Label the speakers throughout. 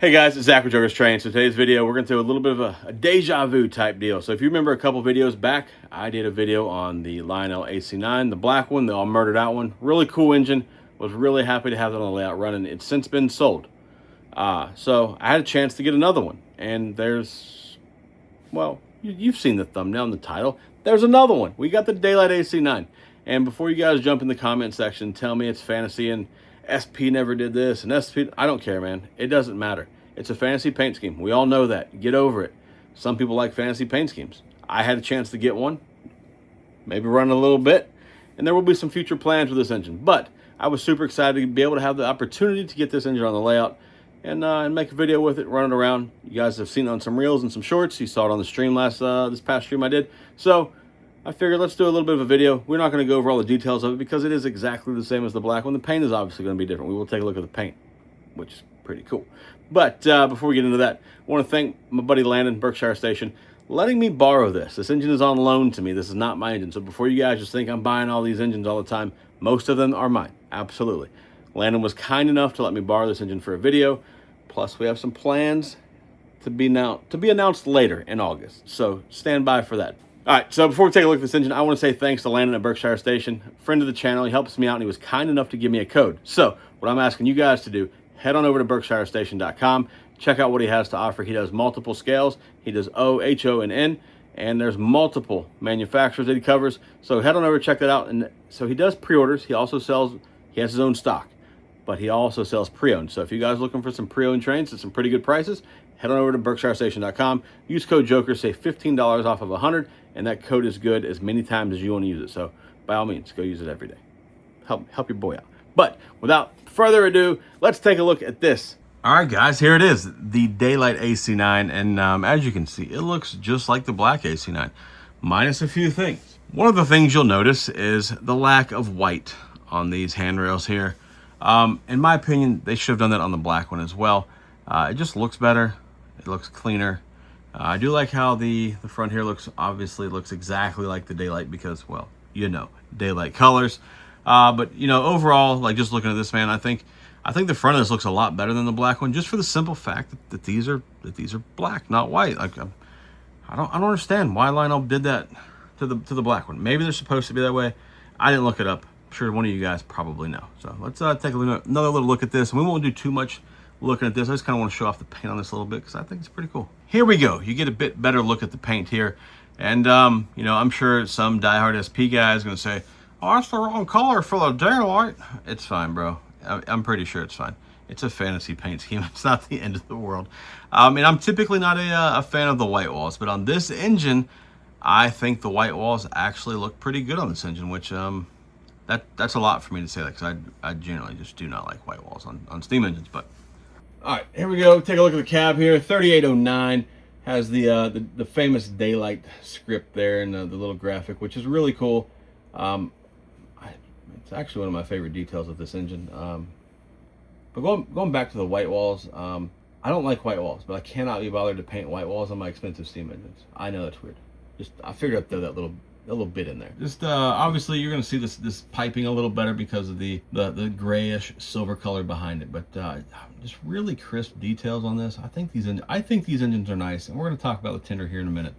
Speaker 1: Hey guys, it's Zach with Joker's Train. So today's video, we're going to do a little bit of a deja vu type deal. So if you remember a couple videos back, I did a video on the Lionel AC-9, the black one, the all murdered out one. Really cool engine. Was really happy to have it on the layout running. It's since been sold. So I had a chance to get another one. And there's, well, you've seen the thumbnail and the title. There's another one. We got the Daylight AC-9. And before you guys jump in the comment section, tell me it's fantasy and SP never did this, and SP, I don't care, man. It doesn't matter. It's a fantasy paint scheme. We all know that. Get over it. Some people like fantasy paint schemes. I had a chance to get one, maybe run a little bit, and there will be some future plans with this engine. But I was super excited to be able to have the opportunity to get this engine on the layout and make a video with it, run it around. You guys have seen it on some reels and some shorts. You saw it on the stream this past stream I did. So I figured let's do a little bit of a video. We're not going to go over all the details of it because it is exactly the same as the black one. The paint is obviously going to be different. We will take a look at the paint, which is pretty cool. But before we get into that, I want to thank my buddy Landon, Berkshire Station, letting me borrow this. This engine is on loan to me. This is not my engine. So before you guys just think I'm buying all these engines all the time, most of them are mine. Absolutely. Landon was kind enough to let me borrow this engine for a video. Plus, we have some plans to be announced later in August. So stand by for that. All right, so before we take a look at this engine, I want to say thanks to Landon at Berkshire Station, friend of the channel. He helps me out, and he was kind enough to give me a code. So what I'm asking you guys to do, head on over to berkshirestation.com, check out what he has to offer. He does multiple scales. He does O, H, O, and N, and there's multiple manufacturers that he covers. So head on over, check that out. And so he does pre-orders. He also sells, he has his own stock, but he also sells pre-owned. So if you guys are looking for some pre-owned trains at some pretty good prices, head on over to berkshirestation.com, use code Joker, save $15 off of 100, and that code is good as many times as you want to use it. So by all means, go use it every day. Help your boy out. But without further ado, let's take a look at this. All right, guys, here it is, the Daylight AC-9, and as you can see, it looks just like the black AC-9, minus a few things. One of the things you'll notice is the lack of white on these handrails here. In my opinion, they should have done that on the black one as well. It just looks better. It looks cleaner. I do like how the front here looks exactly like the Daylight because, well, you know, Daylight colors. But you know, overall, like just looking at this, man, I think the front of this looks a lot better than the black one, just for the simple fact that these are black, not white. Like I don't understand why Lionel did that to the black one. Maybe they're supposed to be that way. I didn't look it up. I'm sure one of you guys probably know. So let's take another little look at this, and we won't do too much looking at this. I just kind of want to show off the paint on this a little bit because I think it's pretty cool. Here we go. You get a bit better look at the paint here. And, you know, I'm sure some diehard SP guy is going to say, oh, that's the wrong color for the Daylight. It's fine, bro. I'm pretty sure it's fine. It's a fantasy paint scheme. It's not the end of the world. And I'm typically not a fan of the white walls, but on this engine, I think the white walls actually look pretty good on this engine, which that's a lot for me to say that because I generally just do not like white walls on steam engines, but all right, here we go. Take a look at the cab here. 3809 has the famous Daylight script there and the little graphic, which is really cool. It's actually one of my favorite details of this engine. But going back to the white walls, I don't like white walls, but I cannot be bothered to paint white walls on my expensive steam engines. I know that's weird. I figured I'd throw that little bit in there. Just obviously you're going to see this piping a little better because of the grayish silver color behind it, but just really crisp details on this. I think these engines are nice, and we're going to talk about the tender here in a minute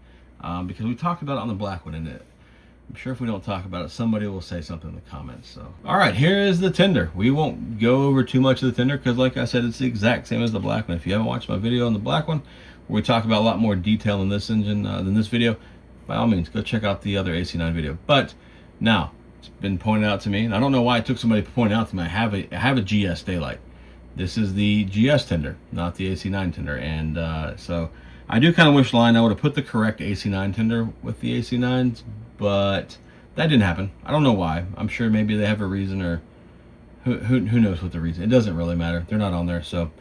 Speaker 1: because we talked about it on the black one, and I'm sure if we don't talk about it, somebody will say something in the comments. So all right, here is the tender. We won't go over too much of the tender because, like I said, it's the exact same as the black one. If you haven't watched my video on the black one, where we talk about a lot more detail in this engine than this video, by all means, go check out the other AC-9 video. But now, it's been pointed out to me, and I don't know why it took somebody to point it out to me. I have a GS Daylight. This is the GS tender, not the AC-9 tender. And so I do kind of wish Lionel would have put the correct AC-9 tender with the AC-9s, but that didn't happen. I don't know why. I'm sure maybe they have a reason, or who knows what the reason. It doesn't really matter. They're not on there. So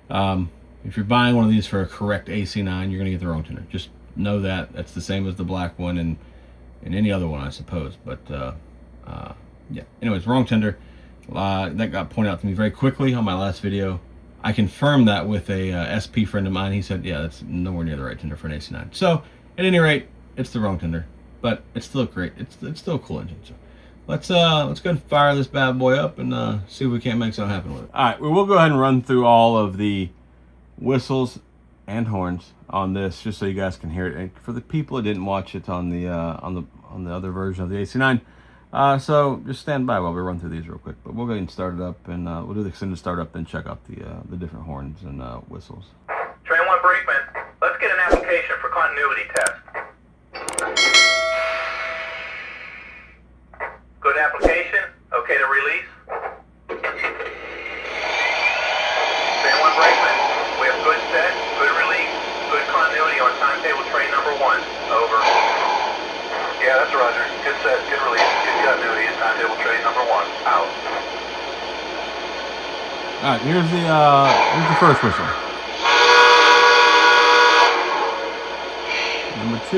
Speaker 1: if you're buying one of these for a correct AC-9, you're going to get the wrong tender. Just know that that's the same as the black one and any other one, I suppose. But yeah, anyways, wrong tender. That got pointed out to me very quickly on my last video. I confirmed that with a SP friend of mine. He said, yeah, that's nowhere near the right tender for an AC-9. So at any rate, it's the wrong tender, but it's still great. It's still a cool engine. So let's go and fire this bad boy up and see if we can't make something happen with it. All right, we will go ahead and run through all of the whistles and horns on this, just so you guys can hear it. And for the people that didn't watch it on the other version of the AC-9, so just stand by while we run through these real quick. But we'll go ahead and start it up, and we'll do the extended startup, then check out the different horns and whistles.
Speaker 2: Train 1 brakeman, let's get an application for continuity test. Good application. Okay to release. Train 1 brakeman, we have good set, good release, good continuity on timetable train number 1. Over. Yeah, that's Roger. Good set, good release, good continuity on timetable train number 1. Out.
Speaker 1: All right, here's the first whistle. Number 2.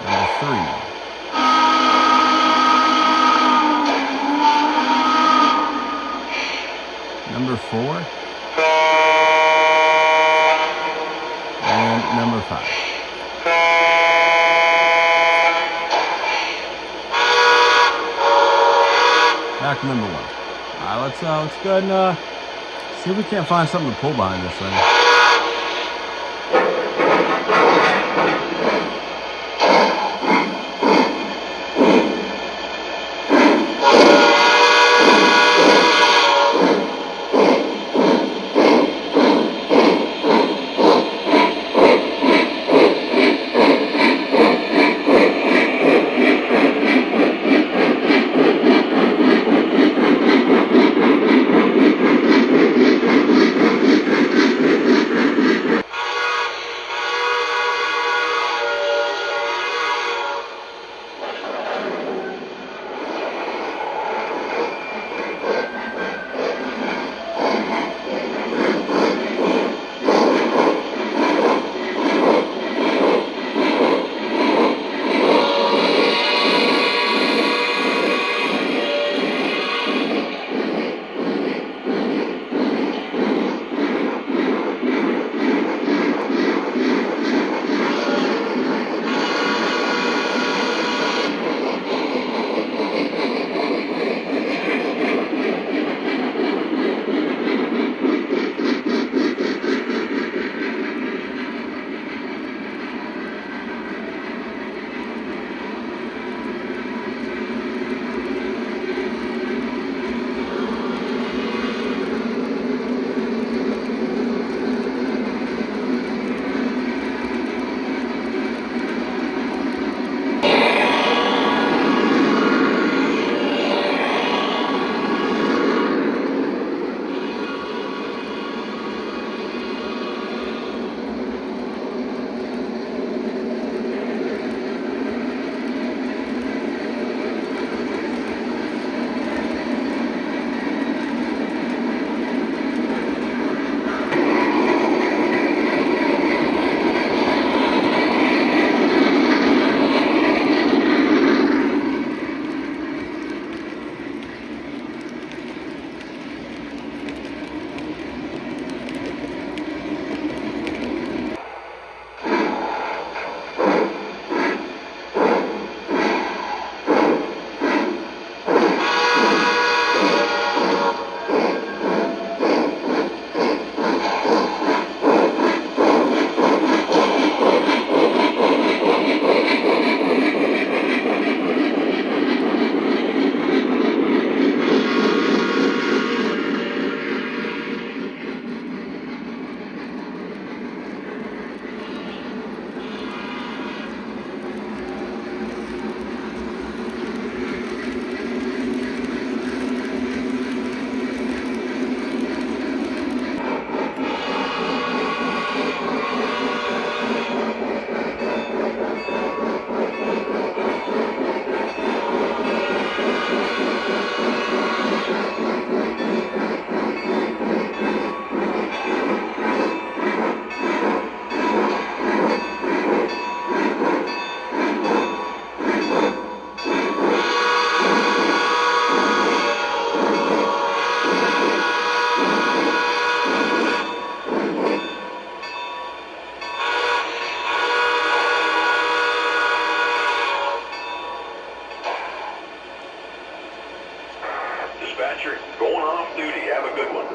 Speaker 1: Number 3. Number 4. And number 5. Back to number 1. All right, let's go ahead and see if we can't find something to pull behind this thing.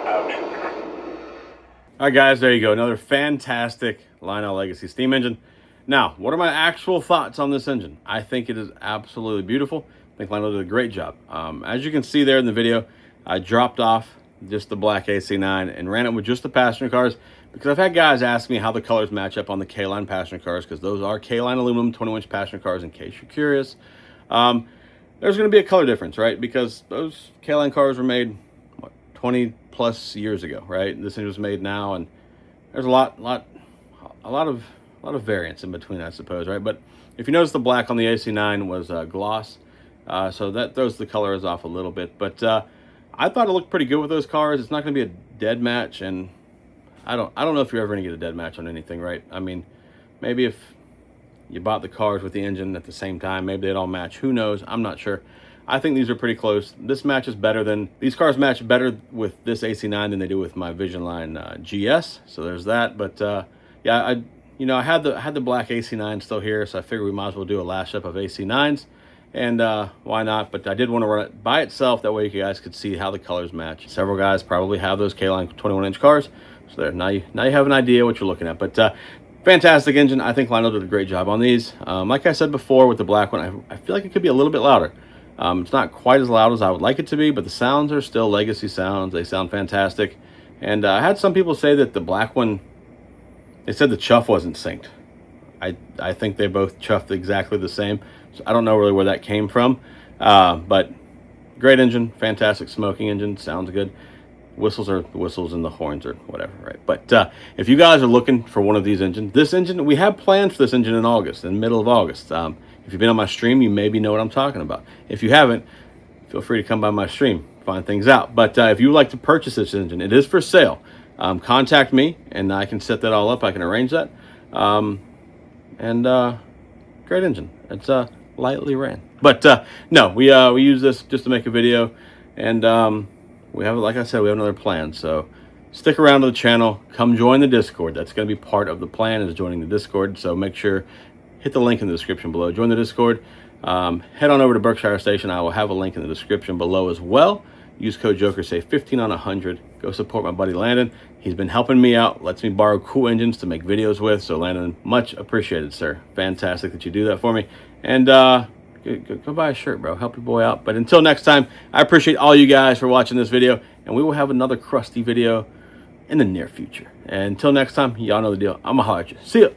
Speaker 1: All right, guys, there you go. Another fantastic Lionel Legacy steam engine. Now, what are my actual thoughts on this engine? I think it is absolutely beautiful. I think Lionel did a great job. As you can see there in the video, I dropped off just the black AC-9 and ran it with just the passenger cars because I've had guys ask me how the colors match up on the K-Line passenger cars, because those are K-Line aluminum 21-inch passenger cars, in case you're curious. There's going to be a color difference, right? Because those K-Line cars were made, what, 20 plus years ago, right? This engine was made now, and there's a lot of variance in between, I suppose, right? But if you notice, the black on the AC-9 was gloss, so that throws the colors off a little bit. But I thought it looked pretty good with those cars. It's not going to be a dead match, and I don't know if you're ever going to get a dead match on anything, right? I mean, maybe if you bought the cars with the engine at the same time, maybe they'd all match. Who knows? I'm not sure. I think these are pretty close. This matches better than, these cars match better with this AC-9 than they do with my Vision Line GS. So there's that. But yeah, I had the black AC-9 still here, so I figured we might as well do a last up of AC-9s. And why not? But I did want to run it by itself. That way you guys could see how the colors match. Several guys probably have those K-Line 21-inch cars. So there, now you have an idea what you're looking at. But fantastic engine. I think Lionel did a great job on these. Like I said before with the black one, I feel like it could be a little bit louder. It's not quite as loud as I would like it to be, but the sounds are still legacy sounds. They sound fantastic. And I had some people say that the black one, they said the chuff wasn't synced. I think they both chuffed exactly the same. So I don't know really where that came from. But great engine, fantastic smoking engine, sounds good. Whistles are the whistles and the horns or whatever, right? But if you guys are looking for one of these engines, this engine, we have plans for this engine in August, in the middle of August. If you've been on my stream, you maybe know what I'm talking about. If you haven't, feel free to come by my stream, find things out. But if you would like to purchase this engine, it is for sale. Contact me, and I can set that all up. I can arrange that. Great engine. It's lightly ran. But no, we use this just to make a video, and we have, like I said, we have another plan. So stick around to the channel. Come join the Discord. That's going to be part of the plan, is joining the Discord. So make sure, hit the link in the description below. Join the Discord. Head on over to Berkshire Station. I will have a link in the description below as well. Use code Joker, save 15 on 100. Go support my buddy Landon. He's been helping me out, lets me borrow cool engines to make videos with. So Landon, much appreciated, sir. Fantastic that you do that for me. And go buy a shirt, bro. Help your boy out. But until next time, I appreciate all you guys for watching this video, and we will have another crusty video in the near future. And until next time, y'all know the deal. I'm gonna holler at you. See ya.